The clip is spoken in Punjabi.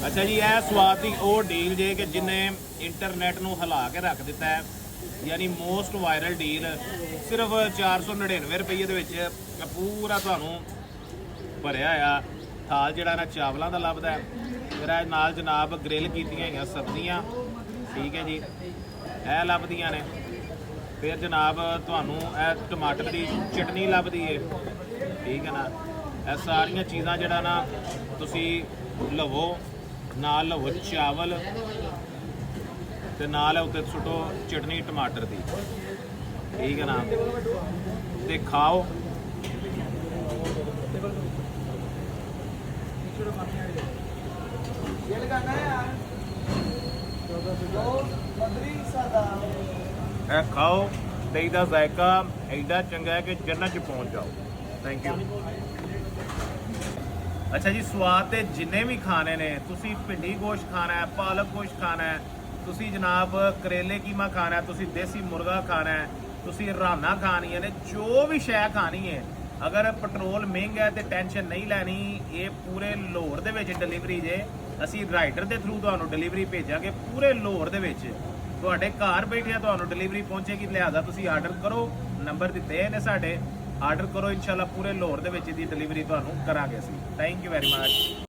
ਅੱਛਾ ਜੀ, ਇਹ ਸਵਾਦ ਦੀ ਉਹ ਡੀਲ ਜੇ ਕਿ ਜਿਹਨੇ ਇੰਟਰਨੈਟ ਨੂੰ ਹਿਲਾ ਕੇ ਰੱਖ ਦਿੱਤਾ ਹੈ। ਯਾਨੀ ਮੋਸਟ ਵਾਇਰਲ ਡੀਲ ਸਿਰਫ 499 ਰੁਪਏ ਦੇ ਵਿੱਚ ਪੂਰਾ ਤੁਹਾਨੂੰ ਭਰਿਆ ਆ ਥਾਲ ਜਿਹੜਾ ਨਾ ਚਾਵਲਾਂ ਦਾ ਲੱਭਦਾ ਹੈ। ਫਿਰ ਇਹ ਨਾਲ ਜਨਾਬ ਗ੍ਰਿਲ ਕੀਤੀਆਂ ਹੋਈਆਂ ਸਬਜ਼ੀਆਂ, ਠੀਕ ਹੈ ਜੀ, ਇਹ ਲੱਭਦੀਆਂ ਨੇ। ਫਿਰ ਜਨਾਬ ਤੁਹਾਨੂੰ ਇਹ ਟਮਾਟਰ ਦੀ ਚਟਨੀ ਲੱਭਦੀ ਹੈ, ਠੀਕ ਹੈ ਨਾ। ਇਹ ਸਾਰੀਆਂ ਚੀਜ਼ਾਂ ਜਿਹੜਾ ਨਾ ਤੁਸੀਂ ਲਵੋ, ਨਾਲ ਲਵੋ ਚਾਵਲ ਤੇ ਨਾਲ ਉੱਤੇ ਸੁੱਟੋ ਚਟਨੀ ਟਮਾਟਰ ਦੀ, ਠੀਕ ਹੈ ਨਾ, ਤੇ ਖਾਓ। ਇਹ ਖਾਓ ਤੇ ਇਹਦਾ ਜ਼ਾਇਕਾ ਐਡਾ ਚੰਗਾ ਹੈ ਕਿ ਜੰਨਤ 'ਚ ਪਹੁੰਚ ਜਾਓ। Thank you. ਅੱਛਾ ਜੀ, ਸਵਾਦ ਤੇ ਜਿੰਨੇ ਵੀ ਖਾਣੇ ਨੇ, ਤੁਸੀਂ ਭਿੰਡੀ ਗੋਸ਼ਤ ਖਾਣਾ ਹੈ, ਪਾਲਕ ਗੋਸ਼ਤ ਖਾਣਾ ਹੈ, ਤੁਸੀਂ ਜਨਾਬ ਕਰੇਲੇ ਕੀਮਾ ਖਾਣਾ ਹੈ, ਤੁਸੀਂ ਦੇਸੀ ਮੁਰਗਾ ਖਾਣਾ ਹੈ, ਤੁਸੀਂ ਰਾਨਾ ਖਾਣੀਆਂ ਨੇ, ਜੋ ਵੀ ਸ਼ੈ ਖਾਣੀ ਹੈ। ਅਗਰ ਪੈਟਰੋਲ ਮਹਿੰਗਾ ਹੈ ਤੇ ਟੈਨਸ਼ਨ ਨਹੀਂ ਲੈਣੀ, ਇਹ ਪੂਰੇ ਲਾਹੌਰ ਦੇ ਵਿੱਚ ਡਿਲੀਵਰੀ ਜੇ। ਅਸੀਂ ਰਾਈਡਰ ਦੇ ਥਰੂ ਤੁਹਾਨੂੰ ਡਿਲੀਵਰੀ ਭੇਜਾਂਗੇ ਪੂਰੇ ਲਾਹੌਰ ਦੇ ਵਿੱਚ, ਤੁਹਾਡੇ ਘਰ ਬੈਠਿਆਂ ਤੁਹਾਨੂੰ ਡਿਲੀਵਰੀ ਪਹੁੰਚੇਗੀ। ਲਿਹਾਜ਼ਾ ਤੁਸੀਂ ਆਰਡਰ ਕਰੋ, ਨੰਬਰ ਦਿੱਤੇ ਨੇ ਸਾਡੇ, ਆਰਡਰ ਕਰੋ, ਇਨਸ਼ਾਅੱਲਾ ਪੂਰੇ ਲਾਹੌਰ ਦੇ ਵਿੱਚ ਦੀ ਡਿਲੀਵਰੀ ਤੁਹਾਨੂੰ ਕਰਾਂਗੇ ਅਸੀਂ। Thank you very much.